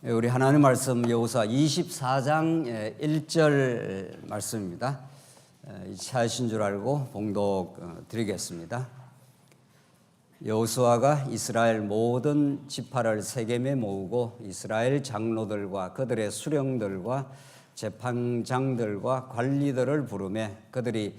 우리 하나님 말씀 여호수아 24장 1절 말씀입니다. 찾으신 줄 알고 봉독 드리겠습니다. 여호수아가 이스라엘 모든 지파를 세겜에 모으고 이스라엘 장로들과 그들의 수령들과 재판장들과 관리들을 부르매 그들이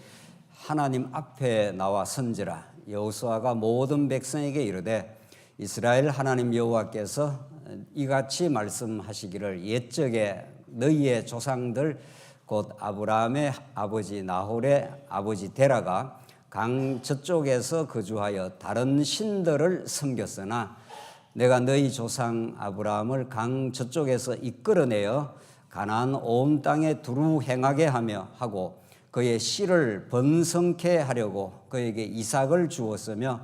하나님 앞에 나와 선지라. 여호수아가 모든 백성에게 이르되 이스라엘 하나님 여호와께서 이같이 말씀하시기를 옛적에 너희의 조상들 곧 아브라함의 아버지 나홀의 아버지 데라가 강 저쪽에서 거주하여 다른 신들을 섬겼으나 내가 너희 조상 아브라함을 강 저쪽에서 이끌어내어 가나안 온 땅에 두루 행하게 하고 그의 씨를 번성케 하려고 그에게 이삭을 주었으며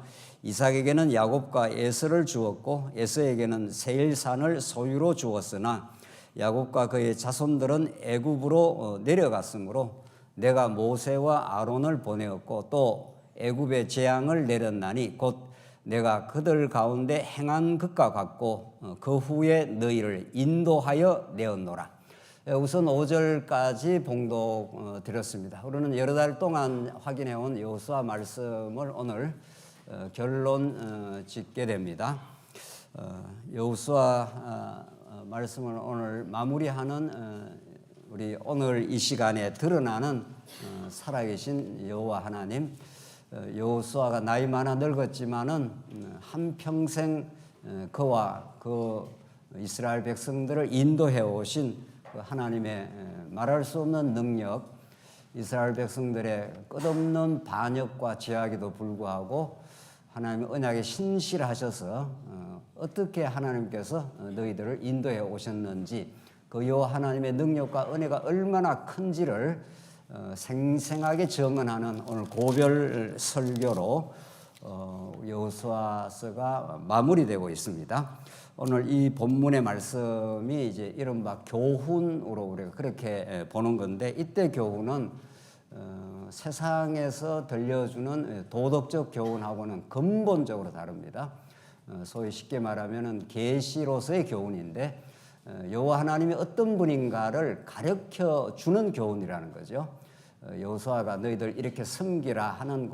이삭에게는 야곱과 에서를 주었고 에서에게는 세일산을 소유로 주었으나 야곱과 그의 자손들은 애굽으로 내려갔으므로 내가 모세와 아론을 보내었고 또 애굽의 재앙을 내렸나니 곧 내가 그들 가운데 행한 것과 같고 그 후에 너희를 인도하여 내었노라. 우선 5절까지 봉독 드렸습니다. 우리는 여러 달 동안 확인해온 여호수아 말씀을 오늘 결론 짓게 됩니다. 여호수아 말씀을 오늘 마무리하는 우리 오늘 이 시간에 드러나는 살아계신 여호와 하나님. 여호수아가 나이 많아 늙었지만은 한평생 그와 그 이스라엘 백성들을 인도해 오신 그 하나님의 말할 수 없는 능력, 이스라엘 백성들의 끝없는 반역과 죄악에도 불구하고 하나님의 언약에 신실하셔서 어떻게 하나님께서 너희들을 인도해 오셨는지 그 여호와 하나님의 능력과 은혜가 얼마나 큰지를 생생하게 증언하는 오늘 고별 설교로 여호수아서가 마무리되고 있습니다. 오늘 이 본문의 말씀이 이제 이른바 교훈으로 우리가 그렇게 보는 건데 이때 교훈은 세상에서 들려주는 도덕적 교훈하고는 근본적으로 다릅니다. 소위 쉽게 말하면 계시로서의 교훈인데 여호와 하나님이 어떤 분인가를 가르쳐 주는 교훈이라는 거죠. 여호수아가 너희들 이렇게 섬기라 하는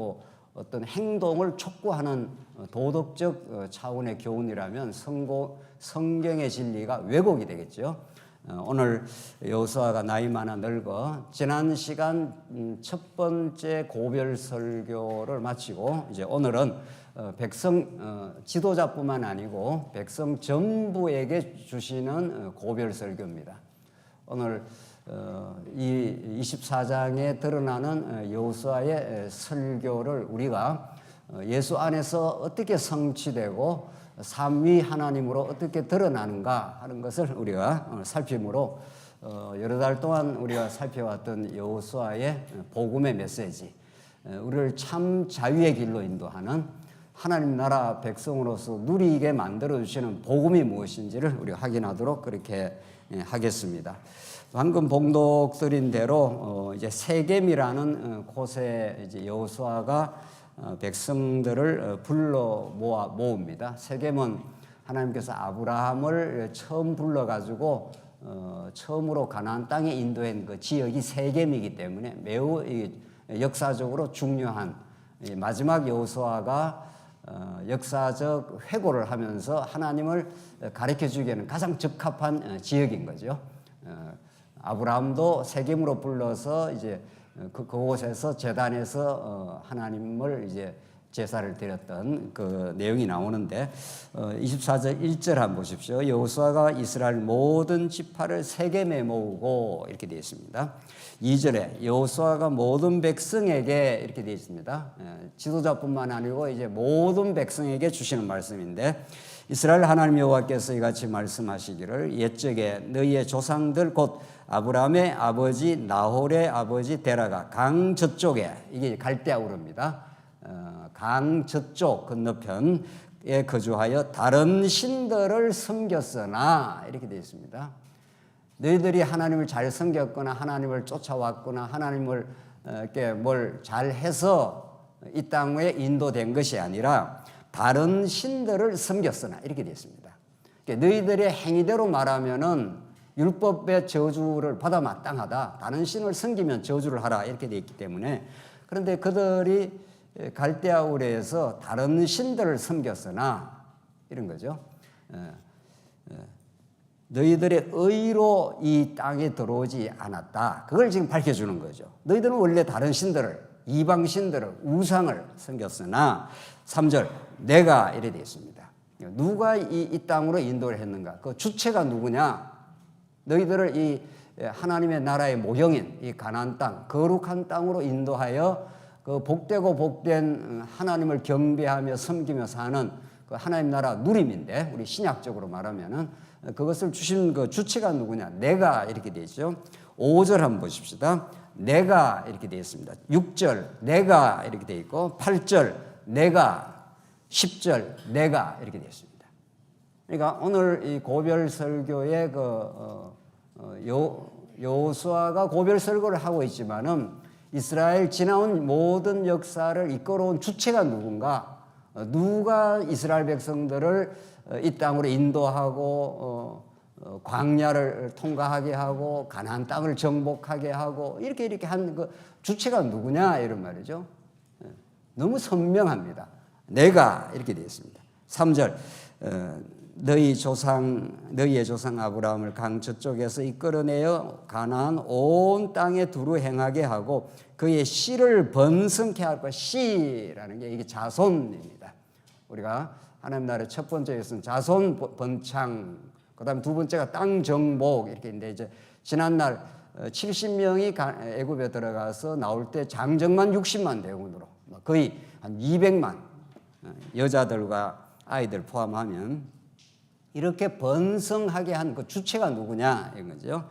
어떤 행동을 촉구하는 도덕적 차원의 교훈이라면 성경의 진리가 왜곡이 되겠죠. 오늘 여호수아가 나이 많아 늙어 지난 시간 첫 번째 고별 설교를 마치고 이제 오늘은 백성 지도자뿐만 아니고 백성 전부에게 주시는 고별 설교입니다. 오늘 이 24장에 드러나는 여호수아의 설교를 우리가 예수 안에서 어떻게 성취되고 삼위 하나님으로 어떻게 드러나는가 하는 것을 우리가 살피므로 여러 달 동안 우리가 살펴왔던 여호수아의 복음의 메시지, 우리를 참 자유의 길로 인도하는 하나님 나라 백성으로서 누리게 만들어주시는 복음이 무엇인지를 우리가 확인하도록 그렇게 하겠습니다. 방금 봉독 드린 대로 이제 세겜이라는 곳에 이제 여호수아가 백성들을 불러 모읍니다. 세겜은 하나님께서 아브라함을 처음 불러가지고 처음으로 가나안 땅에 인도한 그 지역이 세겜이기 때문에 매우 역사적으로 중요한 마지막 여호수아가 역사적 회고를 하면서 하나님을 가르쳐주기 에는 가장 적합한 지역인 거죠. 아브라함도 세겜으로 불러서 이제 그곳에서 제단에서 하나님을 이제 제사를 드렸던 그 내용이 나오는데 24절 1절 한번 보십시오. 여호수아가 이스라엘 모든 지파를 세겜에 모으고 이렇게 되어 있습니다. 2절에 여호수아가 모든 백성에게 이렇게 되어 있습니다. 지도자뿐만 아니고 이제 모든 백성에게 주시는 말씀인데 이스라엘 하나님 여호와께서 이같이 말씀하시기를 옛적에 너희의 조상들 곧 아브라함의 아버지 나홀의 아버지 데라가 강 저쪽에, 이게 갈대아우르입니다. 강 저쪽 건너편에 거주하여 다른 신들을 섬겼으나 이렇게 되어 있습니다. 너희들이 하나님을 잘 섬겼거나 하나님을 쫓아왔거나 하나님을 뭘 잘해서 이 땅에 인도된 것이 아니라 다른 신들을 섬겼으나 이렇게 되어 있습니다. 쉽게 너희들의 행위대로 말하면은 율법의 저주를 받아 마땅하다. 다른 신을 섬기면 저주를 하라 이렇게 되어 있기 때문에 그런데 그들이 갈대아 우레에서 다른 신들을 섬겼으나 이런 거죠. 너희들의 의로 이 땅에 들어오지 않았다. 그걸 지금 밝혀주는 거죠. 너희들은 원래 다른 신들을 이방 신들을 우상을 섬겼으나 3절 내가 이래 되어 있습니다. 누가 이 땅으로 인도를 했는가? 그 주체가 누구냐? 너희들을 이 하나님의 나라의 모형인 이 가나안 땅, 거룩한 땅으로 인도하여 그 복되고 복된 하나님을 경배하며 섬기며 사는 그 하나님 나라 누림인데 우리 신약적으로 말하면은 그것을 주신 그 주체가 누구냐? 내가 이렇게 되어 있죠. 5절 한번 보십시다. 내가 이렇게 되어 있습니다. 6절 내가 이렇게 되어 있고 8절 내가 10절 내가 이렇게 되어 있습니다. 그러니까 오늘 이 고별 설교의 여호수아가 고별 설교를 하고 있지만은 이스라엘 지나온 모든 역사를 이끌어온 주체가 누군가? 누가 이스라엘 백성들을 이 땅으로 인도하고 광야를 통과하게 하고 가나안 땅을 정복하게 하고 이렇게 한 그 주체가 누구냐 이런 말이죠. 너무 선명합니다. 내가 이렇게 되어 있습니다. 3절 너희의 조상 아브라함을 강 저쪽에서 이끌어내어 가나안 온 땅에 두루 행하게 하고 그의 씨를 번성케 할 것. 씨라는 게 이게 자손입니다. 우리가 하나님 나라의 첫 번째 것은 자손 번창, 그다음 두 번째가 땅 정복 이렇게 있는데 이제 지난날 70명이 애굽에 들어가서 나올 때 장정만 60만 대군으로 거의 한 200만 여자들과 아이들 포함하면 이렇게 번성하게 한 그 주체가 누구냐 이런 거죠.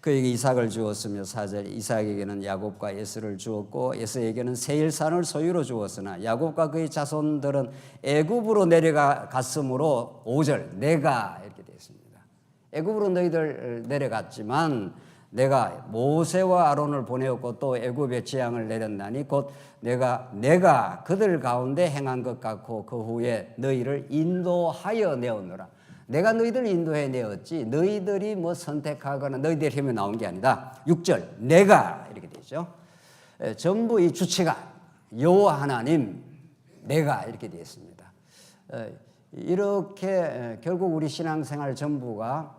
그에게 이삭을 주었으며 4절 이삭에게는 야곱과 에서를 주었고 에서에게는 세일산을 소유로 주었으나 야곱과 그의 자손들은 애굽으로 내려갔으므로 5절 내가 이렇게 되어 있습니다. 애굽으로 너희들 내려갔지만 내가 모세와 아론을 보내었고 또 애굽의 재앙을 내렸나니 곧 내가 그들 가운데 행한 것 같고 그 후에 너희를 인도하여 내었노라. 내가 너희들을 인도해 내었지 너희들이 뭐 선택하거나 너희들의 힘이 나온 게 아니다. 6절 내가 이렇게 되죠. 전부 이 주체가 여호와 하나님 내가 이렇게 되어 있습니다. 이렇게 결국 우리 신앙생활 전부가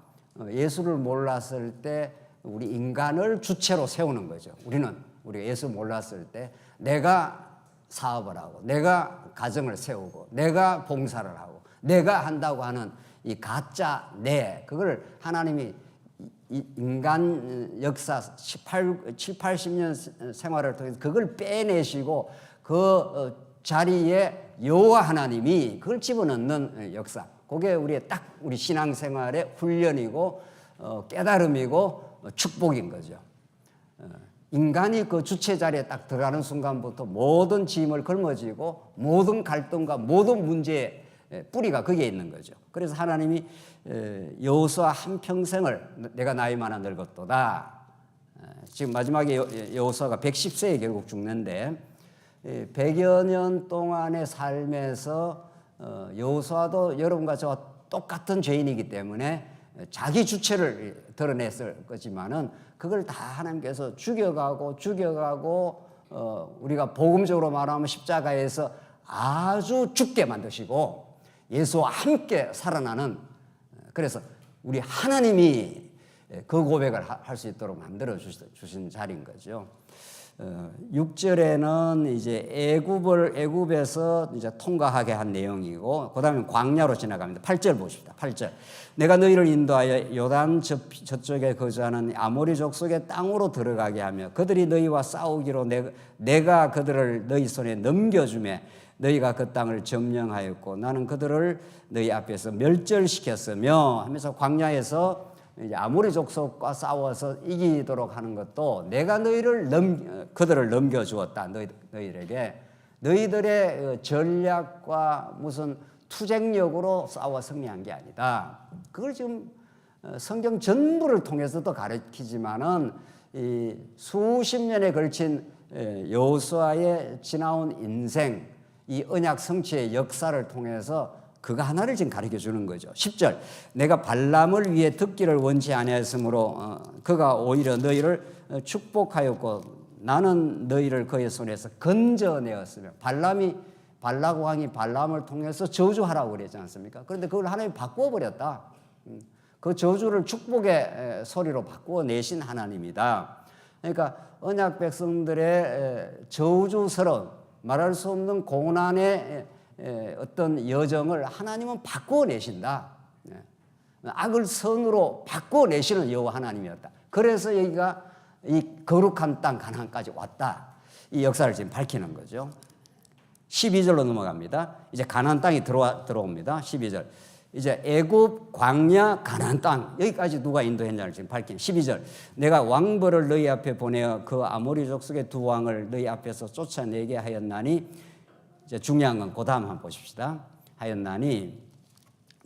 예수를 몰랐을 때 우리 인간을 주체로 세우는 거죠. 우리가 예수 몰랐을 때 내가 사업을 하고 내가 가정을 세우고 내가 봉사를 하고 내가 한다고 하는 이 가짜 그걸 하나님이 인간 역사 80년 생활을 통해서 그걸 빼내시고 그 자리에 여호와 하나님이 그걸 집어넣는 역사. 그게 우리 신앙생활의 훈련이고 깨달음이고 축복인 거죠. 인간이 그 주체 자리에 딱 들어가는 순간부터 모든 짐을 걸머지고 모든 갈등과 모든 문제의 뿌리가 거기에 있는 거죠. 그래서 하나님이 여호수아 한평생을 내가 나이 많아 늙었도다. 지금 마지막에 여호수아가 110세에 결국 죽는데 100여 년 동안의 삶에서 여호수아도 여러분과 저와 똑같은 죄인이기 때문에 자기 주체를 드러냈을 거지만은 그걸 다 하나님께서 죽여가고 우리가 복음적으로 말하면 십자가에서 아주 죽게 만드시고 예수와 함께 살아나는, 그래서 우리 하나님이 그 고백을 할 수 있도록 만들어 주신 자리인 거죠. 6절에는 이제 애굽에서 이제 통과하게 한 내용이고, 그다음에 광야로 지나갑니다. 8절 보십시다. 8절. 내가 너희를 인도하여 요단 저쪽에 거주하는 아모리 족속의 땅으로 들어가게 하며 그들이 너희와 싸우기로 내가 그들을 너희 손에 넘겨주매 너희가 그 땅을 점령하였고 나는 그들을 너희 앞에서 멸절시켰으며 하면서 광야에서 이제 아모리 족속과 싸워서 이기도록 하는 것도 내가 그들을 넘겨주었다. 너희들에게 너희들의 전략과 무슨 투쟁력으로 싸워 승리한 게 아니다. 그걸 지금 성경 전부를 통해서도 가르치지만은 이 수십 년에 걸친 여호수아의 지나온 인생, 이 언약 성취의 역사를 통해서 그거 하나를 지금 가르쳐 주는 거죠. 10절 내가 발람을 위해 듣기를 원치 아니하였으므로 그가 오히려 너희를 축복하였고 나는 너희를 그의 손에서 건져내었으며 발락 왕이 발람을 통해서 저주하라고 그랬지 않습니까? 그런데 그걸 하나님이 바꾸어버렸다. 그 저주를 축복의 소리로 바꾸어 내신 하나님이다. 그러니까 언약 백성들의 저주스러운 말할 수 없는 고난의 어떤 여정을 하나님은 바꾸어 내신다. 악을 선으로 바꾸어 내시는 여호와 하나님이었다. 그래서 여기가 이 거룩한 땅 가나안까지 왔다. 이 역사를 지금 밝히는 거죠. 12절로 넘어갑니다. 이제 가나안 땅이 들어옵니다. 12절. 이제 애굽, 광야, 가나안 땅 여기까지 누가 인도했냐를 지금 밝힌 12절. 내가 왕벌을 너희 앞에 보내어 그 아모리 족속의 두 왕을 너희 앞에서 쫓아내게 하였나니 이제 중요한 건 그 다음 한번 보십시다. 하였나니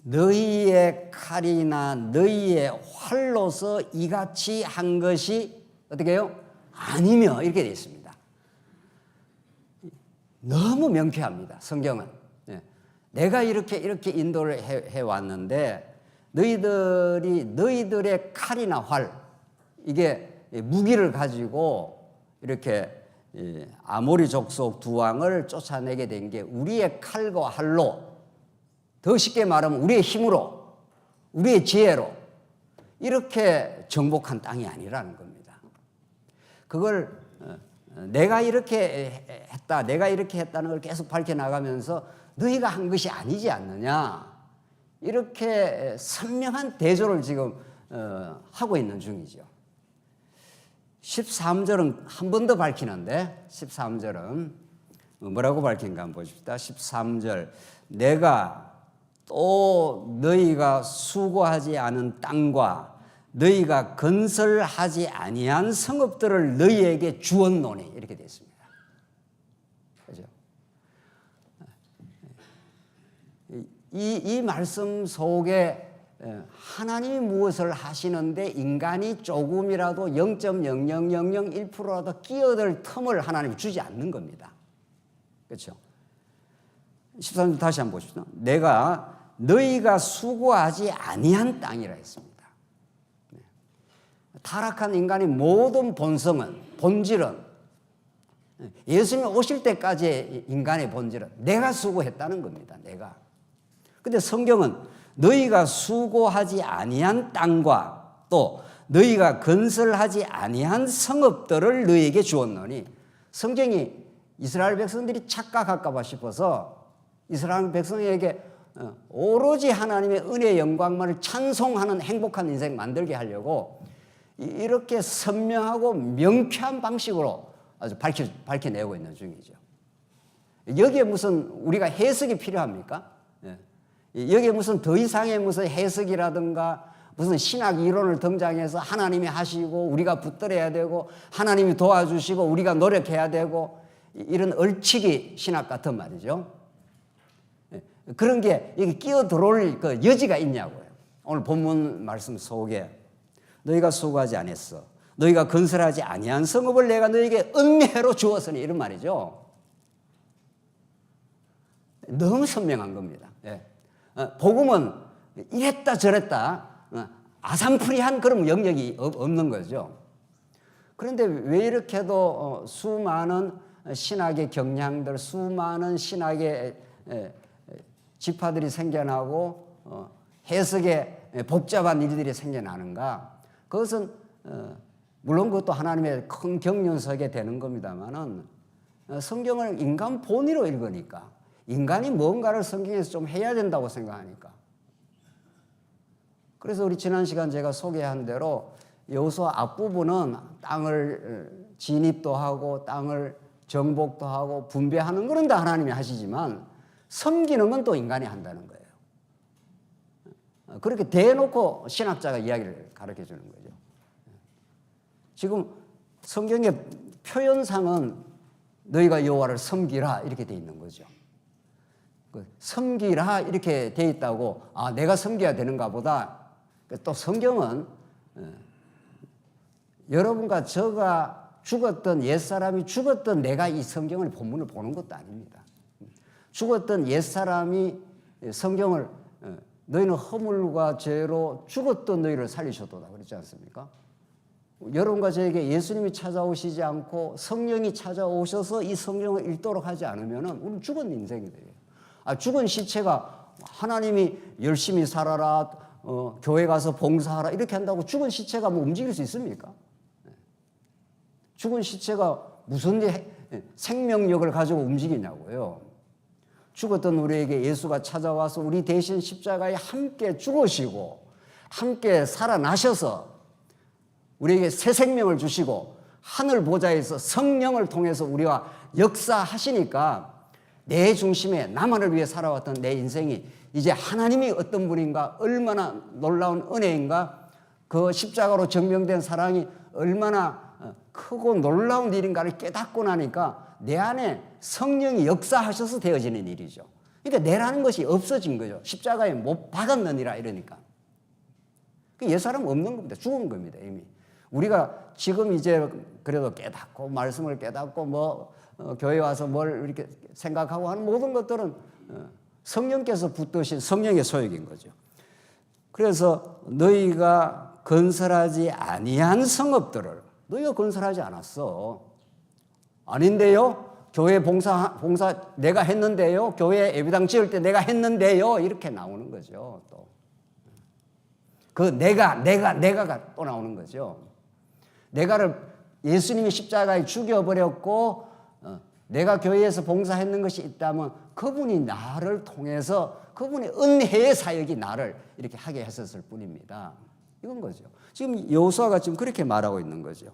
너희의 칼이나 너희의 활로서 이같이 한 것이 어떻게 해요? 아니며 이렇게 되어 있습니다. 너무 명쾌합니다. 성경은. 내가 이렇게 인도를 해왔는데 너희들의 칼이나 활 이게 무기를 가지고 이렇게 아모리 족속 두 왕을 쫓아내게 된 게 우리의 칼과 활로 더 쉽게 말하면 우리의 힘으로 우리의 지혜로 이렇게 정복한 땅이 아니라는 겁니다. 그걸 내가 이렇게 했다 내가 이렇게 했다는 걸 계속 밝혀나가면서 너희가 한 것이 아니지 않느냐 이렇게 선명한 대조를 지금 하고 있는 중이죠. 13절은 한 번 더 밝히는데 13절은 뭐라고 밝힌가 한번 보십시다. 13절 내가 또 너희가 수고하지 않은 땅과 너희가 건설하지 아니한 성읍들을 너희에게 주었노니 이렇게 되어 있습니다. 그죠? 이 말씀 속에 하나님이 무엇을 하시는데 인간이 조금이라도 0.0001%라도 끼어들 틈을 하나님이 주지 않는 겁니다. 그렇죠? 13절 다시 한번 보십시오. 내가 너희가 수고하지 아니한 땅이라 했습니다. 타락한 인간의 모든 본질은 예수님 오실 때까지의 인간의 본질은 내가 수고했다는 겁니다. 내가. 근데 성경은 너희가 수고하지 아니한 땅과 또 너희가 건설하지 아니한 성읍들을 너희에게 주었노니 성경이 이스라엘 백성들이 착각할까 봐 싶어서 이스라엘 백성에게 오로지 하나님의 은혜의 영광만을 찬송하는 행복한 인생 만들게 하려고 이렇게 선명하고 명쾌한 방식으로 아주 밝혀내고 있는 중이죠. 여기에 무슨 우리가 해석이 필요합니까? 여기에 무슨 더 이상의 무슨 해석이라든가 무슨 신학 이론을 등장해서 하나님이 하시고 우리가 붙들어야 되고 하나님이 도와주시고 우리가 노력해야 되고 이런 얼치기 신학 같은 말이죠. 그런 게 여기 끼어 들어올 그 여지가 있냐고요. 오늘 본문 말씀 속에 너희가 수고하지 않았어. 너희가 건설하지 아니한 성읍을 내가 너희에게 은혜로 주었으니 이런 말이죠. 너무 선명한 겁니다. 복음은 이랬다 저랬다 아산프리한 그런 영역이 없는 거죠. 그런데 왜 이렇게도 수많은 신학의 경향들, 수많은 신학의 지파들이 생겨나고 해석의 복잡한 일들이 생겨나는가? 그것은 물론 그것도 하나님의 큰 경륜 속에 되는 겁니다만은 성경을 인간 본위로 읽으니까 인간이 뭔가를 성경에서 좀 해야 된다고 생각하니까. 그래서 우리 지난 시간 제가 소개한 대로 여호수아 앞부분은 땅을 진입도 하고 땅을 정복도 하고 분배하는 거는 다 하나님이 하시지만 섬기는 건 또 인간이 한다는 거예요. 그렇게 대놓고 신학자가 이야기를 가르쳐 주는 거죠. 지금 성경의 표현상은 너희가 여호와를 섬기라 이렇게 돼 있는 거죠. 섬기라 이렇게 돼 있다고 내가 섬겨야 되는가 보다. 또 성경은 여러분과 저가 죽었던 옛사람이 죽었던 내가 이 성경을 본문을 보는 것도 아닙니다. 죽었던 옛사람이 성경을 너희는 허물과 죄로 죽었던 너희를 살리셨도다 그랬지 않습니까? 여러분과 저에게 예수님이 찾아오시지 않고 성령이 찾아오셔서 이 성경을 읽도록 하지 않으면 우리는 죽은 인생이 돼요. 죽은 시체가 하나님이 열심히 살아라, 교회 가서 봉사하라 이렇게 한다고 죽은 시체가 뭐 움직일 수 있습니까? 죽은 시체가 무슨 생명력을 가지고 움직이냐고요. 죽었던 우리에게 예수가 찾아와서 우리 대신 십자가에 함께 죽으시고 함께 살아나셔서 우리에게 새 생명을 주시고 하늘 보좌에서 성령을 통해서 우리와 역사하시니까 내 중심에 나만을 위해 살아왔던 내 인생이 이제 하나님이 어떤 분인가, 얼마나 놀라운 은혜인가, 그 십자가로 증명된 사랑이 얼마나 크고 놀라운 일인가를 깨닫고 나니까 내 안에 성령이 역사하셔서 되어지는 일이죠. 그러니까 내라는 것이 없어진 거죠. 십자가에 못 박았느니라 이러니까. 옛사람 없는 겁니다. 죽은 겁니다, 이미. 우리가 지금 이제 그래도 깨닫고 말씀을 깨닫고 교회 와서 뭘 이렇게 생각하고 하는 모든 것들은 성령께서 붙드신 성령의 소욕인 거죠. 그래서 너희가 건설하지 아니한 성읍들을 너희가 건설하지 않았어. 아닌데요? 교회 봉사 내가 했는데요? 교회 예배당 지을 때 내가 했는데요? 이렇게 나오는 거죠. 또 그 내가가 또 나오는 거죠. 내가를 예수님이 십자가에 죽여버렸고 내가 교회에서 봉사했는 것이 있다면 그분이 나를 통해서 그분의 은혜의 사역이 나를 이렇게 하게 했었을 뿐입니다. 이건 거죠. 지금 여호수아가 지금 그렇게 말하고 있는 거죠.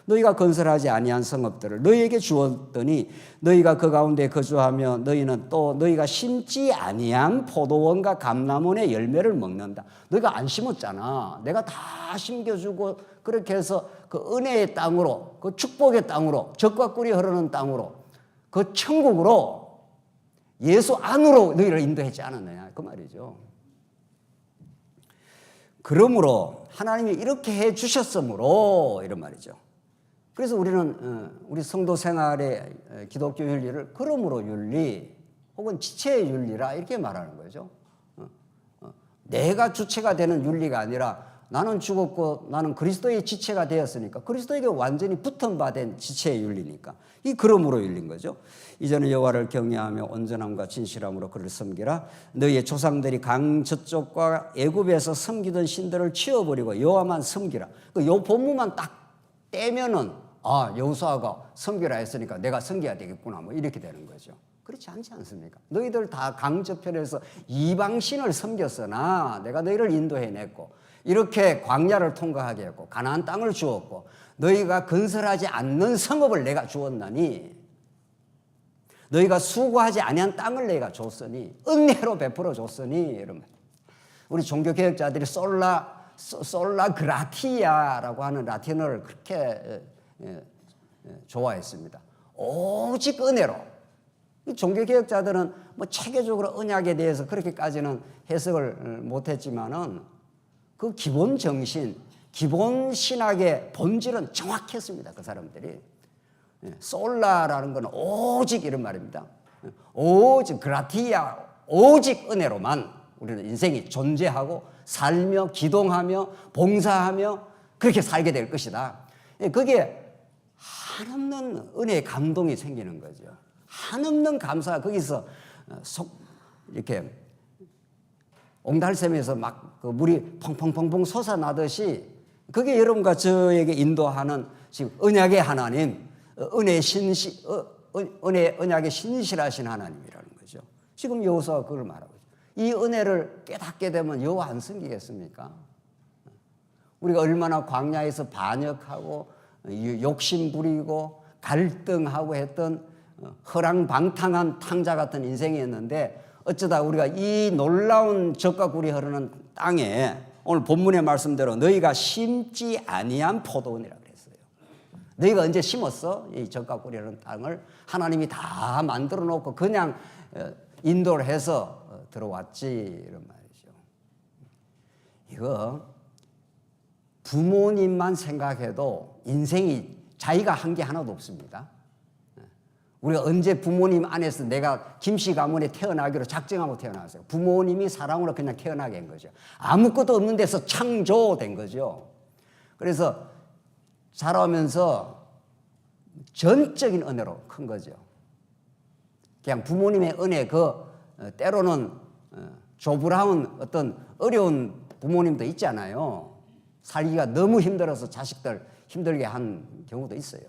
너희가 건설하지 아니한 성읍들을 너희에게 주었더니 너희가 그 가운데 거주하며 너희는 또 너희가 심지 아니한 포도원과 감람원의 열매를 먹는다. 너희가 안 심었잖아. 내가 다 심겨주고 그렇게 해서 그 은혜의 땅으로, 그 축복의 땅으로, 젖과 꿀이 흐르는 땅으로, 그 천국으로 예수 안으로 너희를 인도했지 않았느냐 그 말이죠. 그러므로 하나님이 이렇게 해 주셨으므로 이런 말이죠. 그래서 우리는 우리 성도 생활의 기독교 윤리를 그러므로 윤리 혹은 지체의 윤리라 이렇게 말하는 거죠. 내가 주체가 되는 윤리가 아니라 나는 죽었고 나는 그리스도의 지체가 되었으니까 그리스도에게 완전히 붙은 바 된 지체의 윤리니까 이 그러므로 윤리인 거죠. 이제는 여호와를 경외하며 온전함과 진실함으로 그를 섬기라. 너희의 조상들이 강 저쪽과 애굽에서 섬기던 신들을 치워버리고 여호와만 섬기라. 요 본문만 딱 떼면은 여호수아가 섬기라 했으니까 내가 섬겨야 되겠구나 뭐 이렇게 되는 거죠. 그렇지 않지 않습니까? 너희들 다 강저편에서 이방신을 섬겼으나 내가 너희를 인도해냈고 이렇게 광야를 통과하게 했고 가나안 땅을 주었고 너희가 건설하지 않는 성읍을 내가 주었나니 너희가 수고하지 아니한 땅을 내가 줬으니 은혜로 베풀어 줬으니 이런 말. 우리 종교개혁자들이 솔라 그라티아라고 하는 라틴어를 그렇게 좋아했습니다. 오직 은혜로. 종교개혁자들은 뭐 체계적으로 언약에 대해서 그렇게까지는 해석을 못했지만은 그 기본 정신, 기본 신학의 본질은 정확했습니다. 그 사람들이. 솔라라는 건 오직 이런 말입니다. 오직 그라티아, 오직 은혜로만 우리는 인생이 존재하고 살며 기동하며 봉사하며 그렇게 살게 될 것이다. 그게 한없는 은혜의 감동이 생기는 거죠. 한없는 감사가 거기서 이렇게 옹달샘에서 막 그 물이 펑펑펑펑 솟아나듯이 그게 여러분과 저에게 인도하는 지금 언약의 하나님, 언약의 신실하신 하나님이라는 거죠. 지금 여호수아가 그걸 말하고 있어요. 이 은혜를 깨닫게 되면 여호와 안 섬기겠습니까? 우리가 얼마나 광야에서 반역하고 욕심 부리고 갈등하고 했던 허랑방탕한 탕자 같은 인생이었는데 어쩌다 우리가 이 놀라운 젖과 꿀이 흐르는 땅에 오늘 본문의 말씀대로 너희가 심지 아니한 포도원이라 그랬어요. 너희가 언제 심었어? 이 젖과 꿀이 흐르는 땅을 하나님이 다 만들어 놓고 그냥 인도를 해서 들어왔지 이런 말이죠. 이거 부모님만 생각해도 인생이 자기가 한 게 하나도 없습니다. 우리가 언제 부모님 안에서 내가 김씨 가문에 태어나기로 작정하고 태어났어요. 부모님이 사랑으로 그냥 태어나게 한 거죠. 아무것도 없는 데서 창조된 거죠. 그래서 자라면서 전적인 은혜로 큰 거죠. 그냥 부모님의 은혜, 때로는 조불하운 어떤 어려운 부모님도 있잖아요. 살기가 너무 힘들어서 자식들 힘들게 한 경우도 있어요.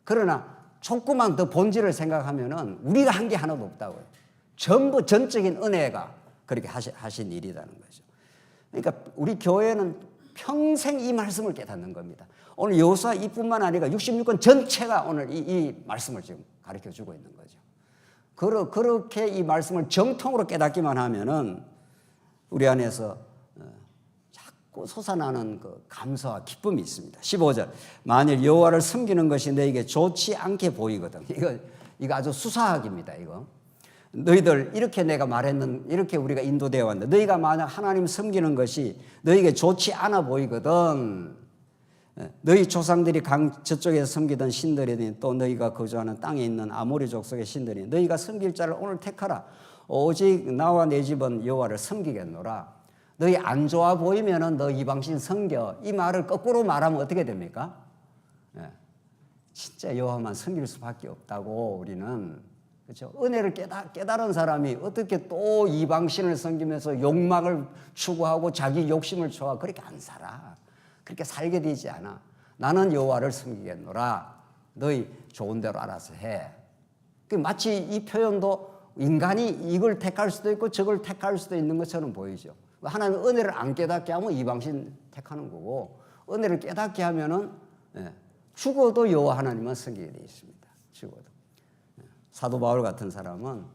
그러나 조금만 더 본질을 생각하면은 우리가 한 게 하나도 없다고요. 전부 전적인 은혜가 그렇게 하신 일이라는 거죠. 그러니까 우리 교회는 평생 이 말씀을 깨닫는 겁니다. 오늘 여호수아 이뿐만 아니라 66권 전체가 오늘 이 말씀을 지금 가르쳐 주고 있는 거죠. 그렇게 이 말씀을 정통으로 깨닫기만 하면은 우리 안에서 자꾸 솟아나는 그 감사와 기쁨이 있습니다. 15절. 만일 여호와를 섬기는 것이 너에게 좋지 않게 보이거든. 이거 아주 수사학입니다. 이거. 너희들 이렇게 내가 이렇게 우리가 인도되어 왔는데 너희가 만약 하나님 섬기는 것이 너희에게 좋지 않아 보이거든. 너희 조상들이 강 저쪽에서 섬기던 신들이니 또 너희가 거주하는 땅에 있는 아모리 족속의 신들이니 너희가 섬길 자를 오늘 택하라. 오직 나와 내 집은 여호와를 섬기겠노라. 너희 안 좋아 보이면은 너 이방신 섬겨. 이 말을 거꾸로 말하면 어떻게 됩니까? 진짜 여호와만 섬길 수밖에 없다고 우리는. 그렇죠? 은혜를 깨달은 사람이 어떻게 또 이방신을 섬기면서 욕망을 추구하고 자기 욕심을 좋아 그렇게 안 살아. 그렇게 살게 되지 않아. 나는 여호와를 섬기겠노라. 너희 좋은 대로 알아서 해. 마치 이 표현도 인간이 이걸 택할 수도 있고 저걸 택할 수도 있는 것처럼 보이죠. 하나님 은혜를 안 깨닫게 하면 이방신 택하는 거고 은혜를 깨닫게 하면은 죽어도 여호와 하나님만 섬기게 되어 있습니다. 죽어도. 사도 바울 같은 사람은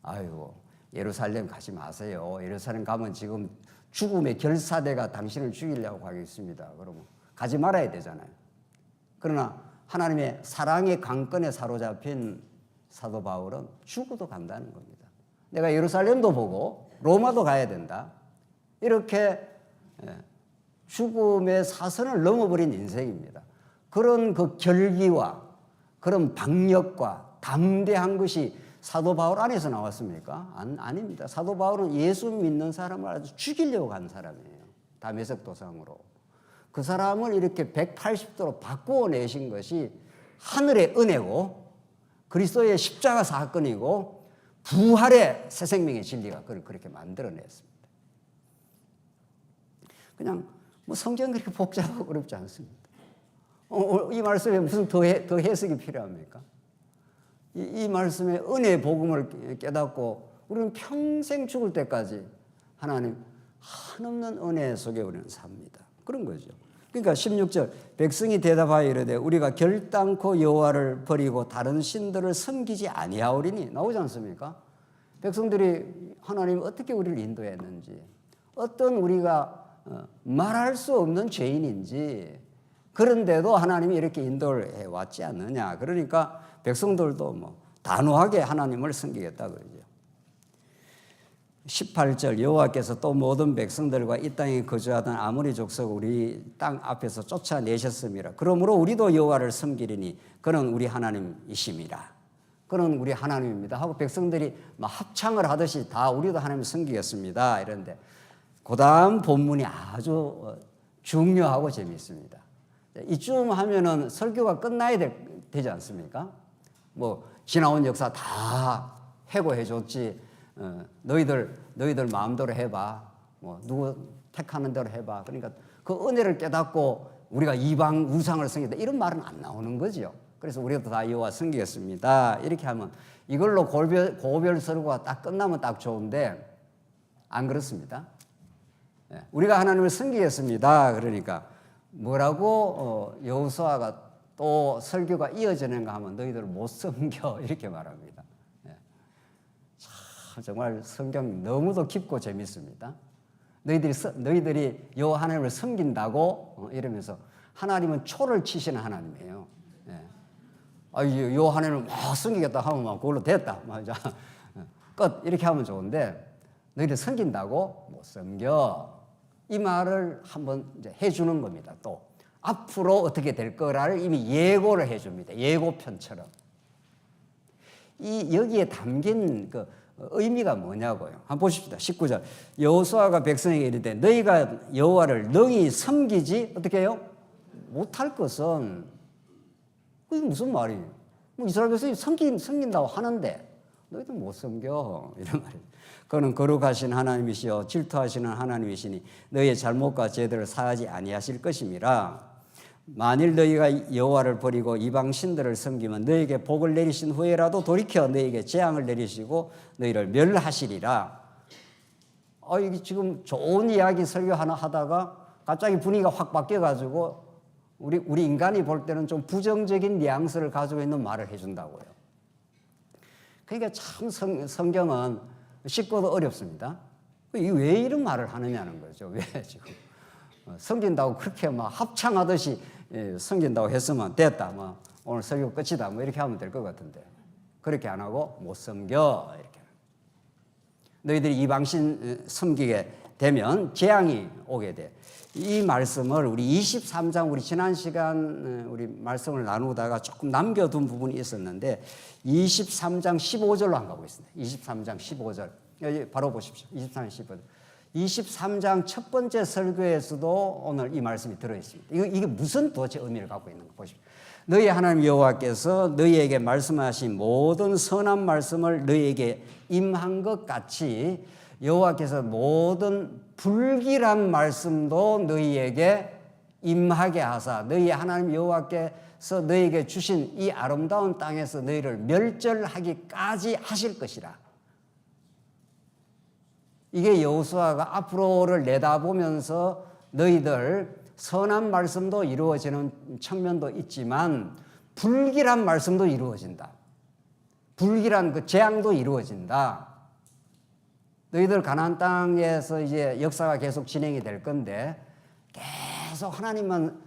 아이고 예루살렘 가지 마세요. 예루살렘 가면 지금 죽음의 결사대가 당신을 죽이려고 하겠습니다. 그러면 가지 말아야 되잖아요. 그러나 하나님의 사랑의 강권에 사로잡힌 사도 바울은 죽어도 간다는 겁니다. 내가 예루살렘도 보고 로마도 가야 된다. 이렇게 죽음의 사선을 넘어버린 인생입니다. 그런 그 결기와 그런 박력과 담대한 것이 사도 바울 안에서 나왔습니까? 아닙니다. 사도 바울은 예수 믿는 사람을 아주 죽이려고 간 사람이에요. 다메섹 도상으로. 그 사람을 이렇게 180도로 바꾸어 내신 것이 하늘의 은혜고 그리스도의 십자가 사건이고 부활의 새 생명의 진리가 그를 그렇게 만들어냈습니다. 그냥 뭐 성경 그렇게 복잡하고 어렵지 않습니다. 이 말씀에 무슨 더 해석이 필요합니까? 이 말씀의 은혜의 복음을 깨닫고 우리는 평생 죽을 때까지 하나님 한없는 은혜 속에 우리는 삽니다. 그런 거죠. 그러니까 16절 백성이 대답하여 이르되 우리가 결단코 여호와를 버리고 다른 신들을 섬기지 아니하오리니 나오지 않습니까? 백성들이 하나님 어떻게 우리를 인도했는지 어떤 우리가 말할 수 없는 죄인인지 그런데도 하나님이 이렇게 인도를 해왔지 않느냐. 그러니까 백성들도 뭐 단호하게 하나님을 섬기겠다 그러죠. 18절 여호와께서 또 모든 백성들과 이 땅에 거주하던 아모리 족속 우리 땅 앞에서 쫓아내셨습니다. 그러므로 우리도 여호와를 섬기리니 그는 우리 하나님이십니다. 그는 우리 하나님입니다 하고 백성들이 막 합창을 하듯이 다 우리도 하나님을 섬기겠습니다. 이런데 그 다음 본문이 아주 중요하고 재미있습니다. 이쯤 하면은 설교가 끝나야 되지 않습니까? 뭐 지나온 역사 다 해고해 줬지. 너희들 마음대로 해봐. 뭐 누구 택하는 대로 해봐. 그러니까 그 은혜를 깨닫고 우리가 이방 우상을 섬기다 이런 말은 안 나오는 거죠. 그래서 우리도 다 여호와 섬기겠습니다. 이렇게 하면 이걸로 고별 설교가 딱 끝나면 딱 좋은데 안 그렇습니다. 우리가 하나님을 섬기겠습니다. 그러니까 뭐라고 여호수아가 또 설교가 이어지는가 하면 너희들 못 섬겨 이렇게 말합니다. 참 정말 성경 너무도 깊고 재밌습니다. 너희들이 여호와 하나님을 섬긴다고 이러면서 하나님은 초를 치시는 하나님이에요. 여호와 하나님을 막 섬기겠다 하면 막 그걸로 됐다. 맞아. 끝 이렇게 하면 좋은데 너희들 섬긴다고 못 섬겨. 이 말을 한번 이제 해주는 겁니다. 또 앞으로 어떻게 될 거라를 이미 예고를 해줍니다. 예고편처럼. 이 여기에 담긴 그 의미가 뭐냐고요. 한번 보십시다. 19절. 여호수아가 백성에게 이르되 너희가 여호와를 능히 섬기지 어떻게 해요? 못할 것은 그게 무슨 말이에요? 뭐 이스라엘 백성이 섬긴다고 하는데 너희들 못 섬겨 이런 말이에요. 그는 거룩하신 하나님이시여 질투하시는 하나님이시니 너희의 잘못과 죄들을 사하지 아니하실 것임이라. 만일 너희가 여호와를 버리고 이방 신들을 섬기면 너희에게 복을 내리신 후에라도 돌이켜 너희에게 재앙을 내리시고 너희를 멸하시리라. 이게 지금 좋은 이야기 설교 하나 하다가 갑자기 분위기가 확 바뀌어가지고 우리 인간이 볼 때는 좀 부정적인 뉘앙스를 가지고 있는 말을 해준다고요. 그러니까 참 성경은 쉽고도 어렵습니다. 왜 이런 말을 하느냐는 거죠. 왜 지금 섬긴다고 그렇게 막 합창하듯이 섬긴다고 했으면 됐다. 뭐 오늘 설교 끝이다. 뭐 이렇게 하면 될 것 같은데 그렇게 안 하고 못 섬겨 이렇게. 너희들이 이방신 섬기게 되면 재앙이 오게 돼. 이 말씀을 우리 23장 우리 지난 시간 우리 말씀을 나누다가 조금 남겨둔 부분이 있었는데 23장 15절로 안 가고 있습니다. 23장 15절. 여기 바로 보십시오. 23장 15절. 23장 첫 번째 설교에서도 오늘 이 말씀이 들어있습니다. 이게 무슨 도대체 의미를 갖고 있는 거 보십시오. 너희 하나님 여호와께서 너희에게 말씀하신 모든 선한 말씀을 너희에게 임한 것 같이 여호와께서 모든 불길한 말씀도 너희에게 임하게 하사 너희 하나님 여호와께서 너희에게 주신 이 아름다운 땅에서 너희를 멸절하기까지 하실 것이라. 이게 여호수아가 앞으로를 내다보면서 너희들 선한 말씀도 이루어지는 측면도 있지만 불길한 말씀도 이루어진다. 불길한 그 재앙도 이루어진다. 너희들 가나안 땅에서 이제 역사가 계속 진행이 될 건데 계속 하나님만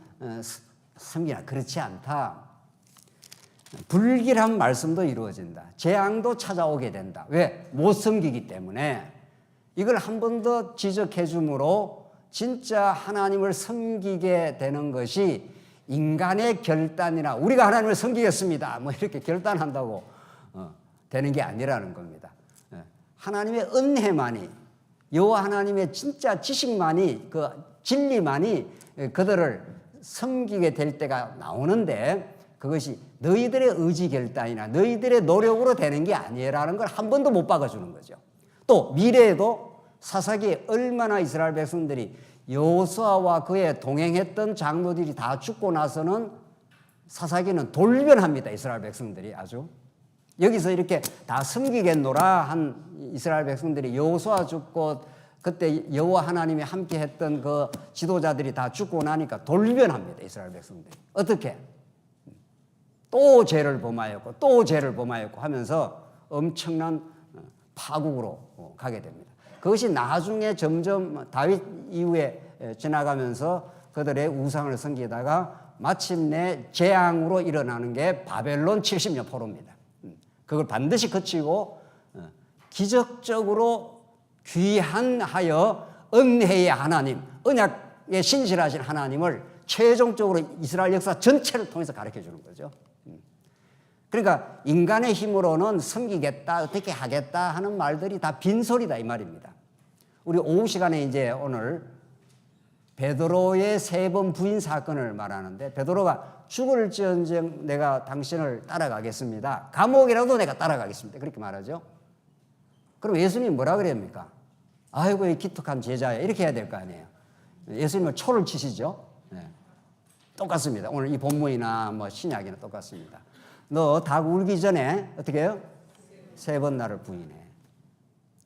섬기나 그렇지 않다. 불길한 말씀도 이루어진다. 재앙도 찾아오게 된다. 왜? 못 섬기기 때문에. 이걸 한 번 더 지적해 주므로 진짜 하나님을 섬기게 되는 것이 인간의 결단이나 우리가 하나님을 섬기겠습니다. 뭐 이렇게 결단한다고 되는 게 아니라는 겁니다. 하나님의 은혜만이 여호와 하나님의 진짜 지식만이 그 진리만이 그들을 섬기게 될 때가 나오는데 그것이 너희들의 의지 결단이나 너희들의 노력으로 되는 게 아니라는 걸 한 번도 못 박아주는 거죠. 또 미래에도 사사기에 얼마나 이스라엘 백성들이 여호수아와 그에 동행했던 장로들이 다 죽고 나서는 사사기는 돌변합니다. 이스라엘 백성들이 아주. 여기서 이렇게 다 섬기겠노라 한 이스라엘 백성들이 여호수아 죽고 그때 여호와 하나님이 함께 했던 그 지도자들이 다 죽고 나니까 돌변합니다. 이스라엘 백성들이. 어떻게? 또 죄를 범하였고 또 죄를 범하였고 하면서 엄청난 파국으로 가게 됩니다. 그것이 나중에 점점 다윗 이후에 지나가면서 그들의 우상을 섬기다가 마침내 재앙으로 일어나는 게 바벨론 70년 포로입니다. 그걸 반드시 거치고 기적적으로 귀한하여 은혜의 하나님, 언약에 신실하신 하나님을 최종적으로 이스라엘 역사 전체를 통해서 가르쳐 주는 거죠. 그러니까 인간의 힘으로는 섬기겠다, 어떻게 하겠다 하는 말들이 다 빈소리다 이 말입니다. 우리 오후 시간에 이제 오늘 베드로의 3번 부인 사건을 말하는데 베드로가 죽을지언정 내가 당신을 따라가겠습니다. 감옥이라도 내가 따라가겠습니다. 그렇게 말하죠. 그럼 예수님 뭐라 그럽니까? 아이고 이 기특한 제자야 이렇게 해야 될 거 아니에요. 예수님은 초를 치시죠. 네. 똑같습니다. 오늘 이 본문이나 뭐 신약이나 똑같습니다. 너 닭 울기 전에 어떻게 해요? 3번 나를 부인해.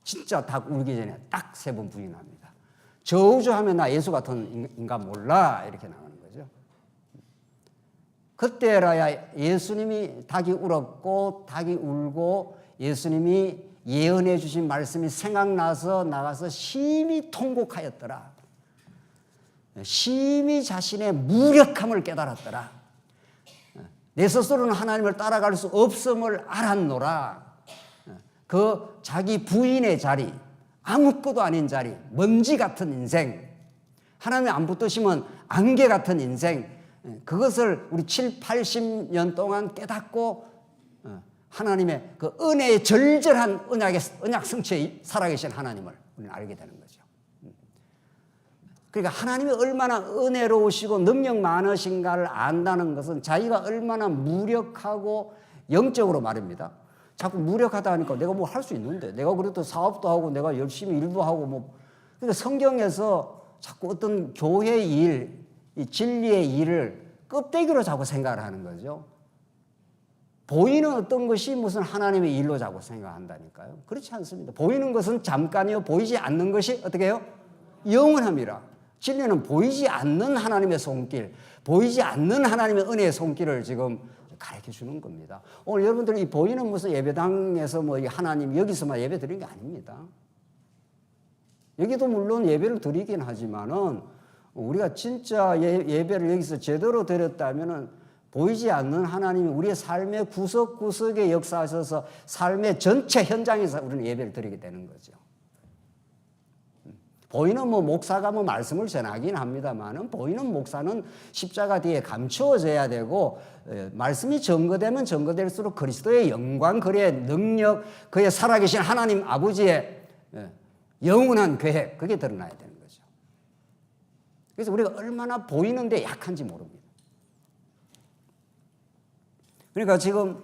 진짜 닭 울기 전에 딱 3번 부인합니다. 저주하면 나 예수 같은 인간 몰라 이렇게 나가는 거죠. 그때라야 예수님이 닭이 울었고 닭이 울고 예수님이 예언해 주신 말씀이 생각나서 나가서 심히 통곡하였더라. 심히 자신의 무력함을 깨달았더라. 내 스스로는 하나님을 따라갈 수 없음을 알았노라. 그 자기 부인의 자리, 아무것도 아닌 자리, 먼지 같은 인생, 하나님 안 붙드시면 안개 같은 인생, 그것을 우리 7, 80년 동안 깨닫고 하나님의 그 은혜의 절절한 언약 성취에 살아계신 하나님을 우리는 알게 되는 거죠. 그러니까 하나님이 얼마나 은혜로우시고 능력 많으신가를 안다는 것은 자기가 얼마나 무력하고 영적으로 말입니다. 자꾸 무력하다 하니까 내가 뭐 할 수 있는데, 내가 그래도 사업도 하고 내가 열심히 일도 하고 뭐. 그러니까 성경에서 자꾸 어떤 교회의 일, 이 진리의 일을 껍데기로 자꾸 생각을 하는 거죠. 보이는 어떤 것이 무슨 하나님의 일로 자꾸 생각한다니까요. 그렇지 않습니다. 보이는 것은 잠깐이요, 보이지 않는 것이 어떻게 해요? 영원합니다. 진리는 보이지 않는 하나님의 손길, 보이지 않는 하나님의 은혜의 손길을 지금 가르쳐 주는 겁니다. 오늘 여러분들이 이 보이는 무슨 예배당에서 뭐 하나님 여기서만 예배 드리는 게 아닙니다. 여기도 물론 예배를 드리긴 하지만은 우리가 진짜 예배를 여기서 제대로 드렸다면은 보이지 않는 하나님이 우리의 삶의 구석구석에 역사하셔서 삶의 전체 현장에서 우리는 예배를 드리게 되는 거죠. 보이는 뭐 목사가 뭐 말씀을 전하긴 합니다만은 보이는 목사는 십자가 뒤에 감추어져야 되고, 말씀이 증거되면 증거될수록 그리스도의 영광, 그의 능력, 그의 살아계신 하나님 아버지의 영원한 계획, 그게 드러나야 되는 거죠. 그래서 우리가 얼마나 보이는데 약한지 모릅니다. 그러니까 지금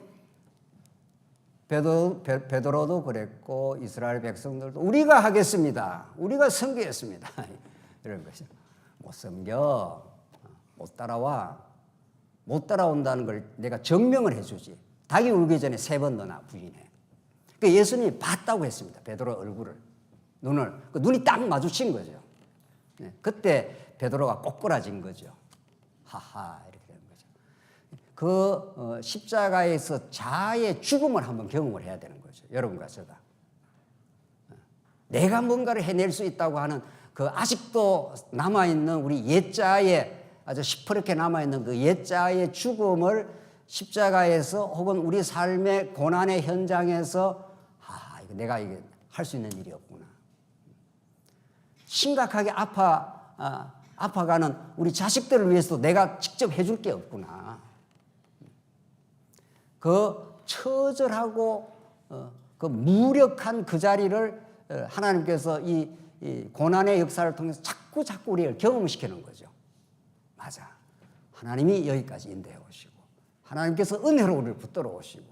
베드로도 그랬고 이스라엘 백성들도 우리가 하겠습니다. 우리가 섬기겠습니다. 이런 거죠. 못 섬겨. 못 따라와. 못 따라온다는 걸 내가 증명을 해주지. 닭이 울기 전에 3번 너나 부인해. 그러니까 예수님이 봤다고 했습니다. 베드로 얼굴을. 눈을. 그 눈이 딱 마주친 거죠. 그때 베드로가 꼬꾸라진 거죠. 하하. 그 십자가에서 자아의 죽음을 한번 경험을 해야 되는 거죠. 여러분과 제가. 내가 뭔가를 해낼 수 있다고 하는 그 아직도 남아있는 우리 옛자의 아주 시퍼렇게 남아있는 그 옛자의 죽음을 십자가에서 혹은 우리 삶의 고난의 현장에서 내가 이게 할 수 있는 일이었구나. 심각하게 아파가는 우리 자식들을 위해서도 내가 직접 해줄 게 없구나. 그 처절하고 그 무력한 그 자리를 하나님께서 이 고난의 역사를 통해서 자꾸 우리를 경험시키는 거죠. 맞아. 하나님이 여기까지 인도해 오시고, 하나님께서 은혜로 우리를 붙들어 오시고,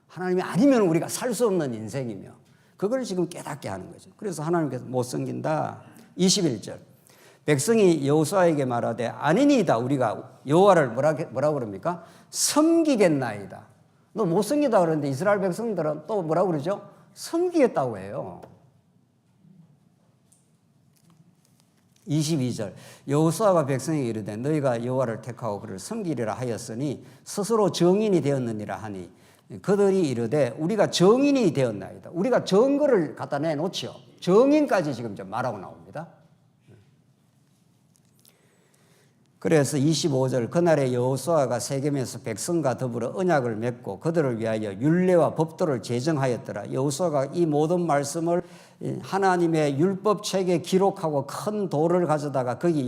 하나님이 아니면 우리가 살 수 없는 인생이며, 그걸 지금 깨닫게 하는 거죠. 그래서 하나님께서 못 섬긴다. 21절. 백성이 여호수아에게 말하되 아니니이다. 우리가 여호와를 뭐라고 그럽니까? 섬기겠나이다. 너 못 섬기다 그러는데 이스라엘 백성들은 또 뭐라고 그러죠? 섬기겠다고 해요. 22절. 여호수아가 백성에게 이르되 너희가 여호와를 택하고 그를 섬기리라 하였으니 스스로 정인이 되었느니라 하니 그들이 이르되 우리가 정인이 되었나이다. 우리가 증거를 갖다 내놓지요. 정인까지 지금 좀 말하고 나옵니다. 그래서 25절 그날에 여호수아가 세겜에서 백성과 더불어 언약을 맺고 그들을 위하여 율례와 법도를 제정하였더라. 여호수아가 이 모든 말씀을 하나님의 율법책에 기록하고 큰 돌을 가져다가 거기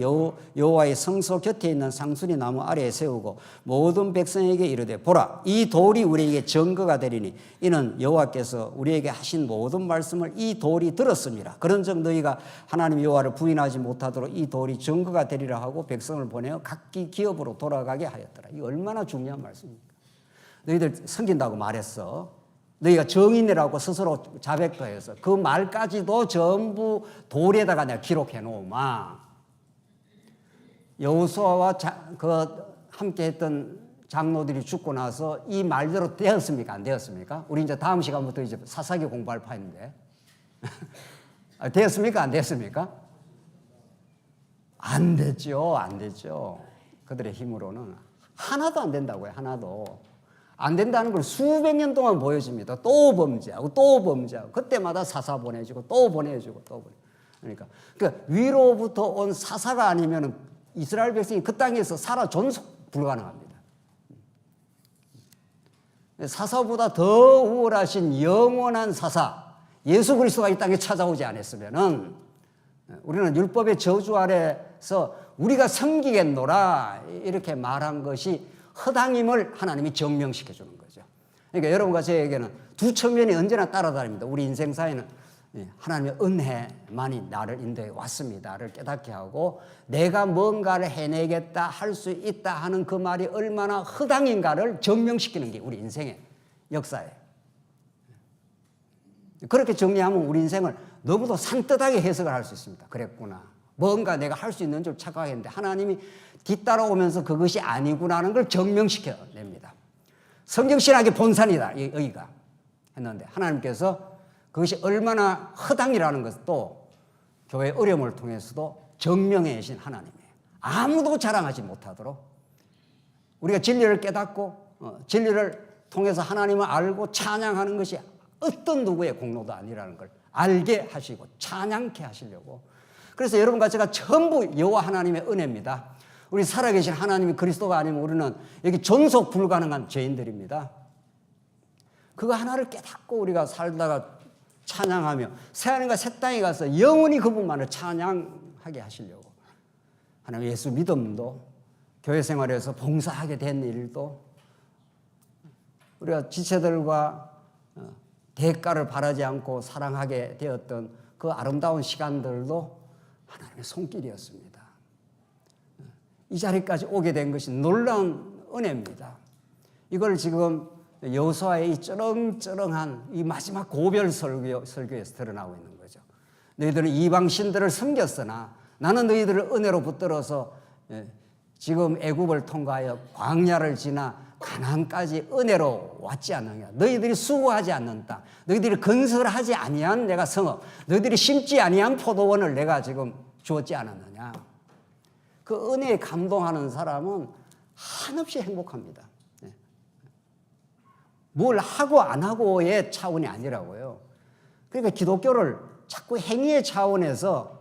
여호와의 성소 곁에 있는 상수리 나무 아래에 세우고 모든 백성에게 이르되 보라 이 돌이 우리에게 증거가 되리니 이는 여호와께서 우리에게 하신 모든 말씀을 이 돌이 들었습니다. 그런즉 너희가 하나님 여호와를 부인하지 못하도록 이 돌이 증거가 되리라 하고 백성을 보내어 각기 기업으로 돌아가게 하였더라. 이 얼마나 중요한 말씀입니까? 너희들 섬긴다고 말했어. 너희가 정인이라고 스스로 자백도 해서 그 말까지도 전부 돌에다가 내가 기록해 놓으마. 여호수아와 함께 했던 장로들이 죽고 나서 이 말대로 되었습니까? 안 되었습니까? 우리 이제 다음 시간부터 이제 사사기 공부할 파인데. 되었습니까? 안 되었습니까? 안 됐죠. 안 됐죠. 그들의 힘으로는 하나도 안 된다고요. 하나도. 안 된다는 걸 수백 년 동안 보여줍니다. 또 범죄하고 또 범죄하고 그때마다 사사 보내주고 또 보내주고 또 보내주고. 그러니까 위로부터 온 사사가 아니면 이스라엘 백성이 그 땅에서 살아 존속 불가능합니다. 사사보다 더 우월하신 영원한 사사 예수 그리스도가 이 땅에 찾아오지 않았으면은 우리는 율법의 저주 아래서 우리가 섬기겠노라 이렇게 말한 것이 허당임을 하나님이 증명시켜 주는 거죠. 그러니까 여러분과 저에게는 두 측면이 언제나 따라다닙니다. 우리 인생사에는 하나님의 은혜만이 나를 인도해 왔습니다를 깨닫게 하고 내가 뭔가를 해내겠다, 할 수 있다 하는 그 말이 얼마나 허당인가를 증명시키는 게 우리 인생의 역사예요. 그렇게 정리하면 우리 인생을 너무도 산뜻하게 해석을 할 수 있습니다. 그랬구나. 뭔가 내가 할 수 있는 줄 착각했는데 하나님이 뒤따라오면서 그것이 아니구나라는 걸 증명시켜냅니다. 성경신학의 본산이다, 여기가 했는데 하나님께서 그것이 얼마나 허당이라는 것도 교회의 어려움을 통해서도 증명해 주신 하나님이에요. 아무도 자랑하지 못하도록 우리가 진리를 깨닫고 진리를 통해서 하나님을 알고 찬양하는 것이 어떤 누구의 공로도 아니라는 걸 알게 하시고 찬양케 하시려고. 그래서 여러분과 제가 전부 여호와 하나님의 은혜입니다. 우리 살아계신 하나님이 그리스도가 아니면 우리는 여기 존속 불가능한 죄인들입니다. 그거 하나를 깨닫고 우리가 살다가 찬양하며 새하늘과 새 땅에 가서 영원히 그분만을 찬양하게 하시려고. 하나님 예수 믿음도 교회 생활에서 봉사하게 된 일도 우리가 지체들과 대가를 바라지 않고 사랑하게 되었던 그 아름다운 시간들도 하나님의 손길이었습니다. 이 자리까지 오게 된 것이 놀라운 은혜입니다. 이걸 지금 여호수아의 이 쩌렁쩌렁한 이 마지막 고별 설교에서 드러나고 있는 거죠. 너희들은 이방신들을 섬겼으나 나는 너희들을 은혜로 붙들어서 지금 애굽을 통과하여 광야를 지나 가나안까지 은혜로 왔지 않느냐. 너희들이 수고하지 않는 땅, 너희들이 건설하지 아니한 내가 성읍, 너희들이 심지 아니한 포도원을 내가 지금 주었지 않았느냐. 그 은혜에 감동하는 사람은 한없이 행복합니다. 뭘 하고 안 하고의 차원이 아니라고요. 그러니까 기독교를 자꾸 행위의 차원에서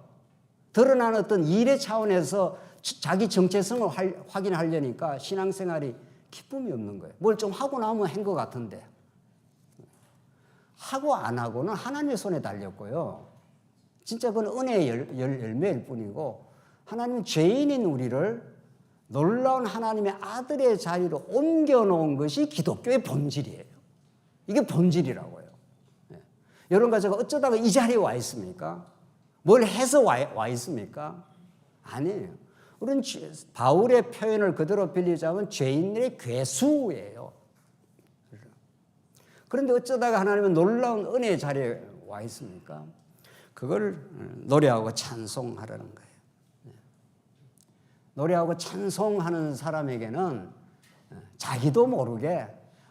드러나는 어떤 일의 차원에서 자기 정체성을 확인하려니까 신앙생활이 기쁨이 없는 거예요. 뭘 좀 하고 나면 한 것 같은데 하고 안 하고는 하나님의 손에 달렸고요. 진짜 그건 은혜의 열매일 뿐이고 하나님 죄인인 우리를 놀라운 하나님의 아들의 자리로 옮겨놓은 것이 기독교의 본질이에요. 이게 본질이라고요. 여러분과 제가 어쩌다가 이 자리에 와 있습니까? 뭘 해서 와 있습니까? 아니에요. 우리는 바울의 표현을 그대로 빌리자면 죄인들의 괴수예요. 그런데 어쩌다가 하나님은 놀라운 은혜의 자리에 와 있습니까? 그걸 노래하고 찬송하라는 거예요. 노래하고 찬송하는 사람에게는 자기도 모르게